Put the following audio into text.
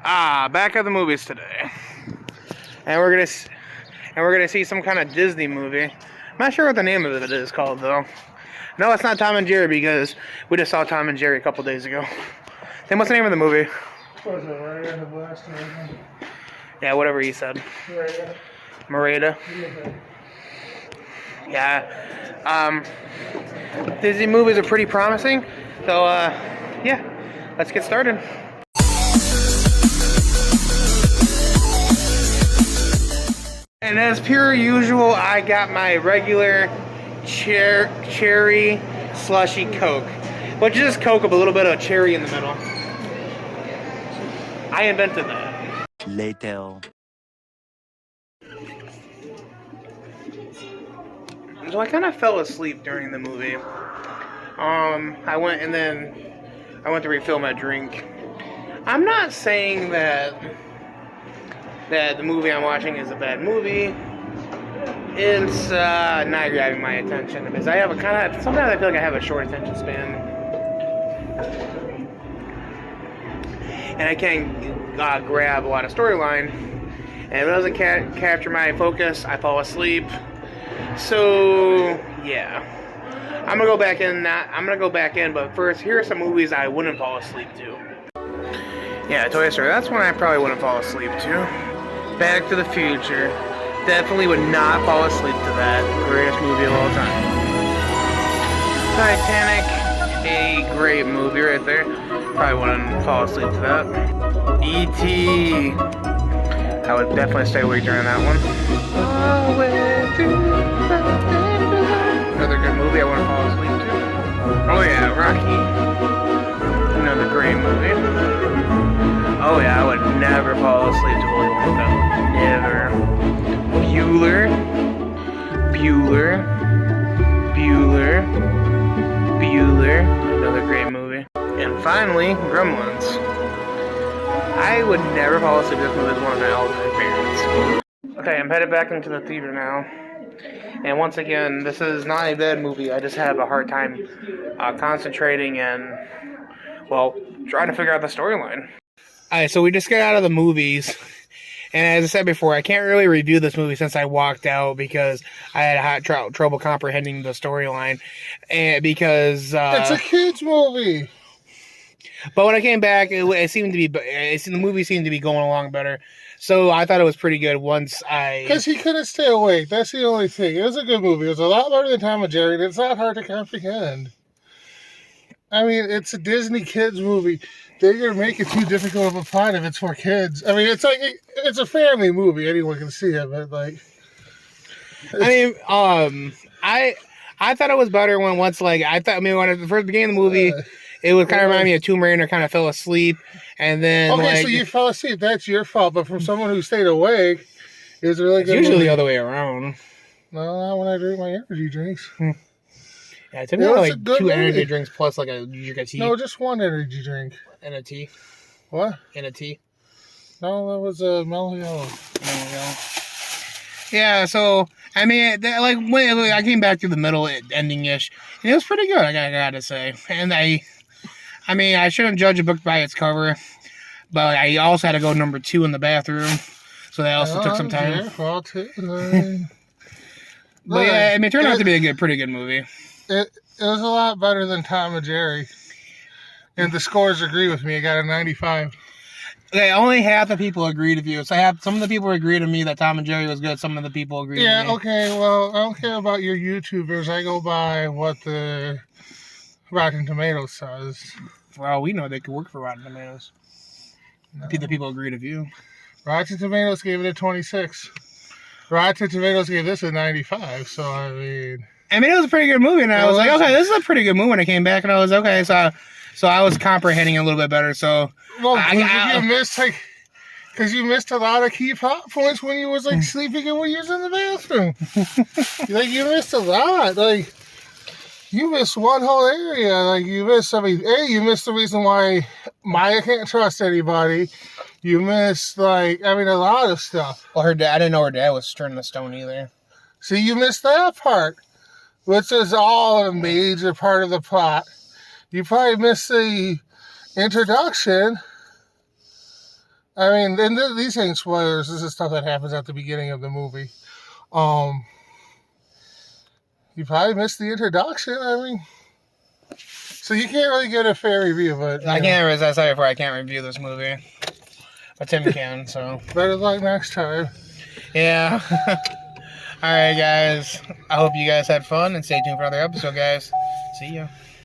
Back at the movies today, and we're gonna see some kind of Disney movie. I'm not sure what the name of it is called though. No, it's not Tom and Jerry because we just saw Tom and Jerry a couple days ago. Then what's the name of the movie? What was it, Raya the Blaster? Yeah, whatever he said. Raya. Yeah. Disney movies are pretty promising. So, yeah, let's get started. And as per usual, I got my regular cherry slushy Coke, which is Coke with a little bit of cherry in the middle. I invented that. Later. So I kind of fell asleep during the movie. I went to refill my drink. I'm not saying that the movie I'm watching is a bad movie. It's not grabbing my attention because sometimes I feel like I have a short attention span, and I can't grab a lot of storyline. And if it doesn't capture my focus, I fall asleep. So yeah, I'm gonna go back in. But first, here are some movies I wouldn't fall asleep to. Yeah, Toy Story. That's one I probably wouldn't fall asleep to. Back to the Future. Definitely would not fall asleep to that. Greatest movie of all time. Titanic. A great movie right there. Probably wouldn't fall asleep to that. E.T. I would definitely stay awake during that one. Another good movie I wouldn't fall asleep to. Oh yeah, Rocky. Another great movie. Oh yeah, I would never fall asleep to Willy Wonka. Never. Bueller. Another great movie. And finally, Gremlins. I would never fall asleep to this movie as one of my all-time favorites. Okay, I'm headed back into the theater now. And once again, this is not a bad movie. I just have a hard time concentrating and, well, trying to figure out the storyline. Alright, so we just got out of the movies. And as I said before, I can't really review this movie since I walked out because I had trouble comprehending the storyline. And because it's a kids movie. But when I came back, the movie seemed to be going along better. So I thought it was pretty good because he couldn't stay awake. That's the only thing. It was a good movie. It was a lot better than Tom and Jerry, and it's not hard to comprehend. I mean, it's a Disney kids movie. They're going to make it too difficult of a plot if it's for kids. I mean, it's a family movie. Anyone can see it, but like... I thought it was better when when at the first beginning of the movie, it would kind of remind me of Tomb Raider, kind of fell asleep, and then... Okay, so you fell asleep. That's your fault, but from someone who stayed awake, it was a really good usually movie. The other way around. No, not when I drink my energy drinks. Yeah, it took me like 2 energy drinks plus like a tea. No, just one energy drink. And a tea. What? And a tea. No, that was a mellow yellow. Yeah, so I mean, when I came back to the middle ending-ish, and it was pretty good. I gotta say, and I shouldn't judge a book by its cover, but I also had to go number 2 in the bathroom, so that also took some time. But yeah, I mean, it turned out to be a pretty good movie. It was a lot better than Tom and Jerry. And the scores agree with me. I got a 95. Okay, only half the people agreed with you. So some of the people agreed with me that Tom and Jerry was good. Some of the people agreed with me. Yeah, okay. Well, I don't care about your YouTubers. I go by what the Rotten Tomatoes says. Well, we know they could work for Rotten Tomatoes. No. The people agreed with you. Rotten Tomatoes gave it a 26. Rotten Tomatoes gave this a 95. So, I mean, it was a pretty good movie. And I was like, okay, this is a pretty good movie. When I came back and I was, okay, so I was comprehending it a little bit better. So, well, because you missed a lot of key plot points when you was sleeping and when you was in the bathroom. You missed a lot. You missed one whole area. You missed the reason why Maya can't trust anybody. You missed a lot of stuff. Well, I didn't know her dad was turning the stone either. See, you missed that part, which is all a major part of the plot. You probably missed the introduction I mean, and these ain't spoilers. This is stuff that happens at the beginning of the movie. You probably missed the introduction. I mean, so you can't really get a fair review, but I can't, as I said before, I can't review this movie. But Tim can, so. Better luck next time. Yeah. Alright, guys. I hope you guys had fun, and stay tuned for another episode, guys. See ya.